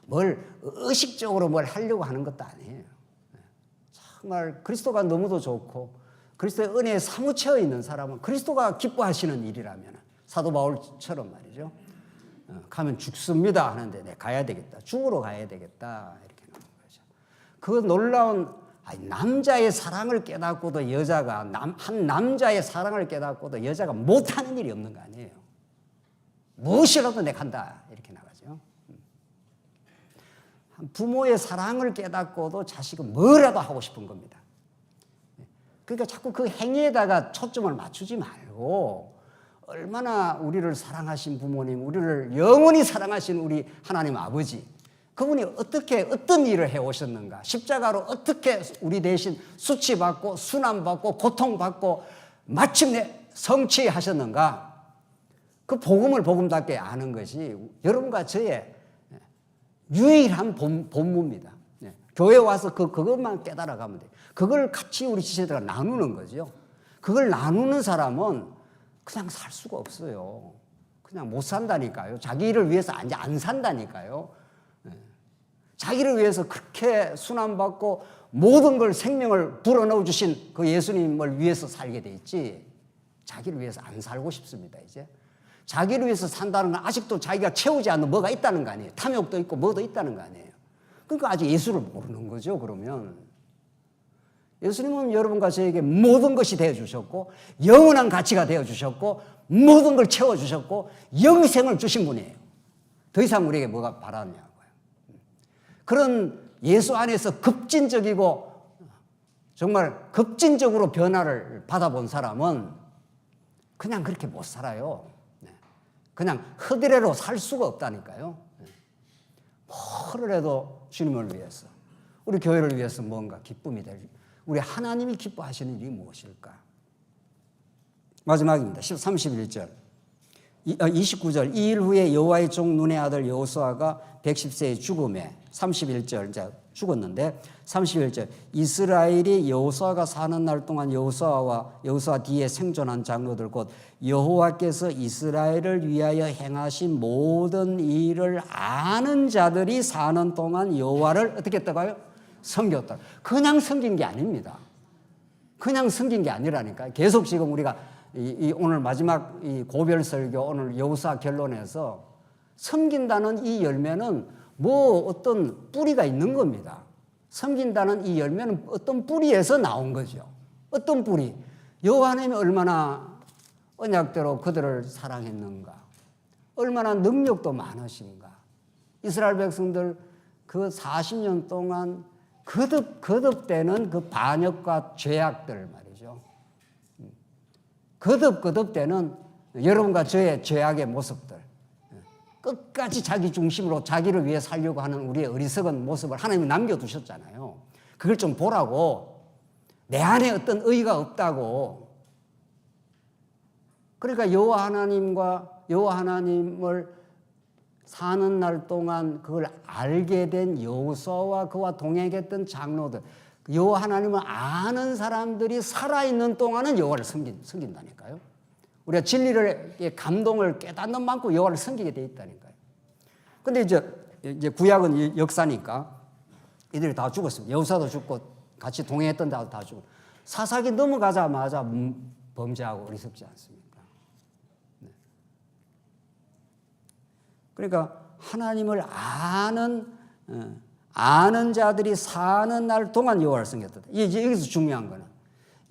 뭘 의식적으로 뭘 하려고 하는 것도 아니에요. 정말 그리스도가 너무도 좋고 그리스도의 은혜에 사무쳐 있는 사람은 그리스도가 기뻐하시는 일이라면 사도 바울처럼 말이죠. 가면 죽습니다 하는데 네, 가야 되겠다. 죽으러 가야 되겠다. 이렇게 나오는 거죠. 그 놀라운 남자의 사랑을 깨닫고도 여자가 한 남자의 사랑을 깨닫고도 여자가 못하는 일이 없는 거 아니에요. 무엇이라도 내가 한다 이렇게 나가죠. 부모의 사랑을 깨닫고도 자식은 뭐라도 하고 싶은 겁니다. 그러니까 자꾸 그 행위에다가 초점을 맞추지 말고 얼마나 우리를 사랑하신 부모님, 우리를 영원히 사랑하신 우리 하나님 아버지, 그분이 어떻게 어떤 일을 해오셨는가, 십자가로 어떻게 우리 대신 수치받고 순환받고 고통받고 마침내 성취하셨는가, 그 복음을 복음답게 아는 것이 여러분과 저의 유일한 본무입니다. 교회 와서 그것만 깨달아가면 돼요. 그걸 같이 우리 지체들과 나누는 거죠. 그걸 나누는 사람은 그냥 살 수가 없어요. 그냥 못 산다니까요. 자기를 위해서 안 산다니까요. 자기를 위해서 그렇게 순환받고 모든 걸 생명을 불어넣어 주신 그 예수님을 위해서 살게 돼 있지 자기를 위해서 안 살고 싶습니다. 이제 자기를 위해서 산다는 건 아직도 자기가 채우지 않는 뭐가 있다는 거 아니에요. 탐욕도 있고 뭐도 있다는 거 아니에요. 그러니까 아직 예수를 모르는 거죠. 그러면 예수님은 여러분과 저에게 모든 것이 되어주셨고 영원한 가치가 되어주셨고 모든 걸 채워주셨고 영생을 주신 분이에요. 더 이상 우리에게 뭐가 바라냐고요. 그런 예수 안에서 급진적이고 정말 급진적으로 변화를 받아본 사람은 그냥 그렇게 못 살아요. 그냥 허드레로 살 수가 없다니까요. 뭐를 해도 주님을 위해서, 우리 교회를 위해서 뭔가 기쁨이 될, 우리 하나님이 기뻐하시는 일이 무엇일까? 마지막입니다. 31절. 29절. 이 일 후에 여호와의 종 눈의 아들 여호수아가 110세에 죽음에 31절 이제 죽었는데 31절 이스라엘이 여호수아가 사는 날 동안 여호수아 뒤에 생존한 장로들 곧 여호와께서 이스라엘을 위하여 행하신 모든 일을 아는 자들이 사는 동안 여호와를 어떻게 했다고요? 섬겼다. 그냥 섬긴 게 아닙니다. 그냥 섬긴 게 아니라니까. 계속 지금 우리가 오늘 마지막 이 고별 설교 오늘 여호수아 결론에서 섬긴다는 이 열매는 뭐 어떤 뿌리가 있는 겁니다. 섬긴다는 이 열매는 어떤 뿌리에서 나온 거죠. 어떤 뿌리? 여호와 하나님이 얼마나 언약대로 그들을 사랑했는가, 얼마나 능력도 많으신가. 이스라엘 백성들 그 40년 동안 거듭되는 그 반역과 죄악들 말이죠. 거듭되는 여러분과 저의 죄악의 모습들, 끝까지 자기 중심으로 자기를 위해 살려고 하는 우리의 어리석은 모습을 하나님이 남겨두셨잖아요. 그걸 좀 보라고. 내 안에 어떤 의의가 없다고. 그러니까 여호와 하나님을 사는 날 동안 그걸 알게 된 여호수아와 그와 동행했던 장로들, 여호와 하나님을 아는 사람들이 살아있는 동안은 여호와를 섬긴다니까요. 우리가 진리를 감동을 깨닫는 만큼 여호와를 섬기게 돼 있다니까요. 근데 이제 구약은 역사니까 이들이 다 죽었습니다. 여호수아도 죽고 같이 동행했던 자도 다 죽고 사사기 넘어가자마자 범죄하고 어리석지 않습니까? 네. 그러니까 하나님을 아는 자들이 사는 날 동안 여호와를 섬겼다. 이제 여기서 중요한 거는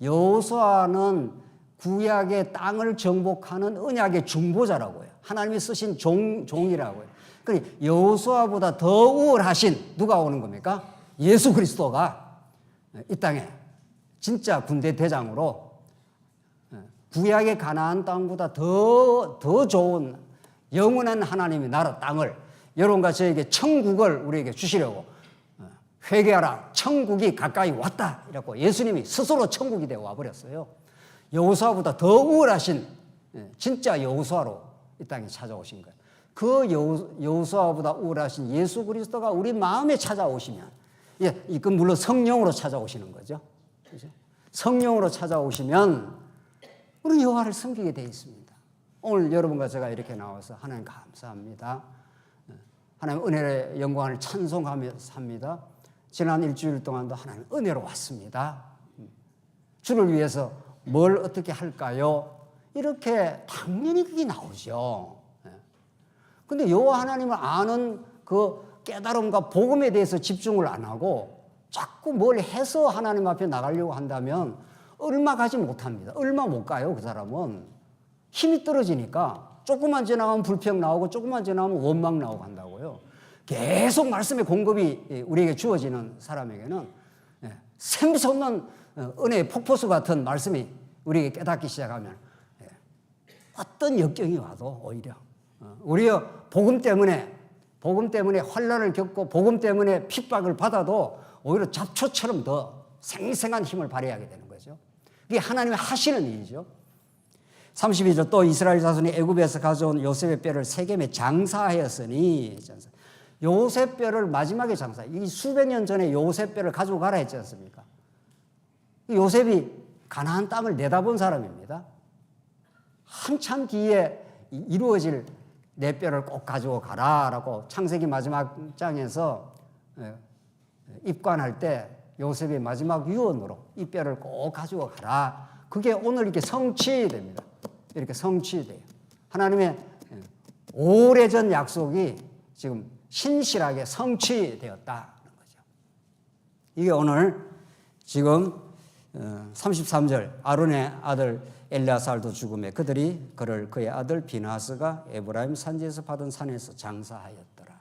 여호수아는 구약의 땅을 정복하는 언약의 중보자라고 해요. 하나님이 쓰신 종이라고 해요. 그러니까 여호수아보다 더 우월하신 누가 오는 겁니까? 예수 그리스도가 이 땅에 진짜 군대 대장으로 구약의 가나안 땅보다 더 좋은 영원한 하나님의 나라 땅을 여러분과 저에게 천국을 우리에게 주시려고 회개하라 천국이 가까이 왔다 이라고 예수님이 스스로 천국이 되어 와버렸어요. 여호수아보다 더 우월하신 진짜 여호수아로 이 땅에 찾아오신 거예요. 그 여호수아보다 우월하신 예수 그리스도가 우리 마음에 찾아오시면 이건 물론 성령으로 찾아오시는 거죠. 그렇죠? 성령으로 찾아오시면 우리는 여호와를 섬기게 되어 있습니다. 오늘 여러분과 제가 이렇게 나와서 하나님 감사합니다. 하나님 은혜의 영광을 찬송하면서 합니다. 지난 일주일 동안도 하나님 은혜로 왔습니다. 주를 위해서 뭘 어떻게 할까요? 이렇게 당연히 그게 나오죠. 근데 여호와 하나님을 아는 그 깨달음과 복음에 대해서 집중을 안 하고 자꾸 뭘 해서 하나님 앞에 나가려고 한다면 얼마 가지 못합니다. 얼마 못 가요, 그 사람은. 힘이 떨어지니까 조금만 지나가면 불평 나오고 조금만 지나가면 원망 나오고 한다고요. 계속 말씀의 공급이 우리에게 주어지는 사람에게는 샘솟는 은혜의 폭포수 같은 말씀이 우리에게 깨닫기 시작하면 어떤 역경이 와도 오히려 복음 때문에 환난을 겪고 복음 때문에 핍박을 받아도 오히려 잡초처럼 더 생생한 힘을 발휘하게 되는 거죠. 이게 하나님이 하시는 일이죠. 32절 또 이스라엘 자손이 애굽에서 가져온 요셉의 뼈를 세겜에 장사하였으니 요셉 뼈를 마지막에 이 수백 년 전에 요셉 뼈를 가지고 가라 했지 않습니까? 요셉이 가나안 땅을 내다본 사람입니다. 한참 뒤에 이루어질 내 뼈를 꼭 가지고 가라라고 창세기 마지막 장에서 입관할 때 요셉의 마지막 유언으로 이 뼈를 꼭 가지고 가라. 그게 오늘 이렇게 성취됩니다. 이렇게 성취돼요. 하나님의 오래전 약속이 지금 신실하게 성취되었다는 거죠. 이게 오늘 지금 33절 아론의 아들 엘레아살도 죽음에 그들이 그의 아들 비나스가 에브라임 산지에서 받은 산에서 장사하였더라.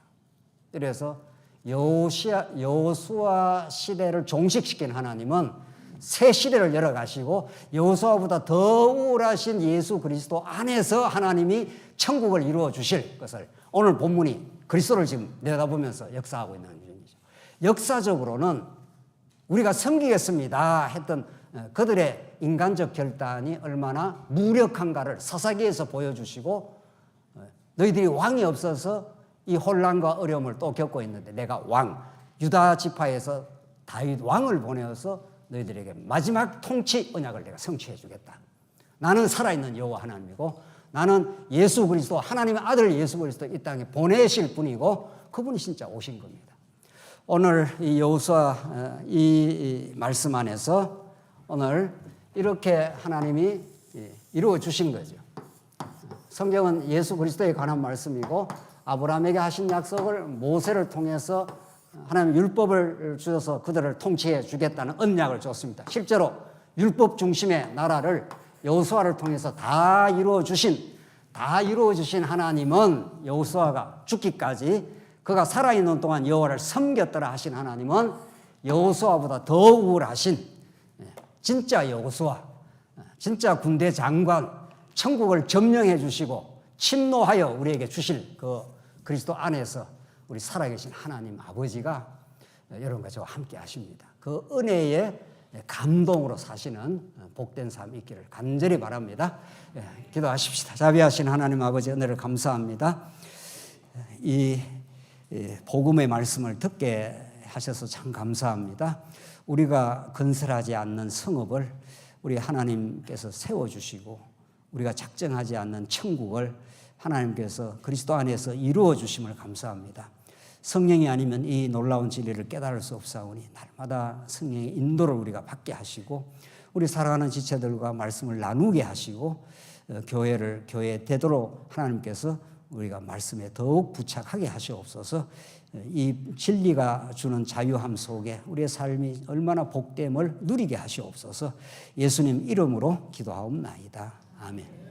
그래서 여호수아 시대를 종식시킨 하나님은 새 시대를 열어가시고 여호수아보다 더 우월하신 예수 그리스도 안에서 하나님이 천국을 이루어 주실 것을 오늘 본문이 그리스도를 지금 내다보면서 역사하고 있는 중이죠. 역사적으로는 우리가 섬기겠습니다 했던 그들의 인간적 결단이 얼마나 무력한가를 사사기에서 보여주시고, 너희들이 왕이 없어서 이 혼란과 어려움을 또 겪고 있는데 내가 왕, 유다 지파에서 다윗 왕을 보내어서 너희들에게 마지막 통치 언약을 내가 성취해 주겠다. 나는 살아있는 여호와 하나님이고 나는 예수 그리스도, 하나님의 아들 예수 그리스도 이 땅에 보내실 분이고 그분이 진짜 오신 겁니다. 오늘 이 여호수아 이 말씀 안에서 오늘 이렇게 하나님이 이루어 주신 거죠. 성경은 예수 그리스도에 관한 말씀이고 아브라함에게 하신 약속을 모세를 통해서 하나님 율법을 주셔서 그들을 통치해 주겠다는 언약을 줬습니다. 실제로 율법 중심의 나라를 여호수아를 통해서 다 이루어 주신 하나님은, 여호수아가 죽기까지 그가 살아있는 동안 여호와를 섬겼더라 하신 하나님은 여호수아보다 더 우월하신 진짜 여호수아, 진짜 군대 장관, 천국을 점령해 주시고 침노하여 우리에게 주실 그 그리스도 안에서 우리 살아계신 하나님 아버지가 여러분과 저와 함께 하십니다. 그 은혜의 감동으로 사시는 복된 삶 있기를 간절히 바랍니다. 기도하십시다. 자비하신 하나님 아버지, 은혜를 감사합니다. 이 복음의 말씀을 듣게 하셔서 참 감사합니다. 우리가 건설하지 않는 성읍을 우리 하나님께서 세워주시고 우리가 작정하지 않는 천국을 하나님께서 그리스도 안에서 이루어 주심을 감사합니다. 성령이 아니면 이 놀라운 진리를 깨달을 수 없사오니 날마다 성령의 인도를 우리가 받게 하시고 우리 살아가는 지체들과 말씀을 나누게 하시고 교회 되도록 하나님께서 우리가 말씀에 더욱 부착하게 하시옵소서. 이 진리가 주는 자유함 속에 우리의 삶이 얼마나 복됨을 누리게 하시옵소서. 예수님 이름으로 기도하옵나이다. 아멘.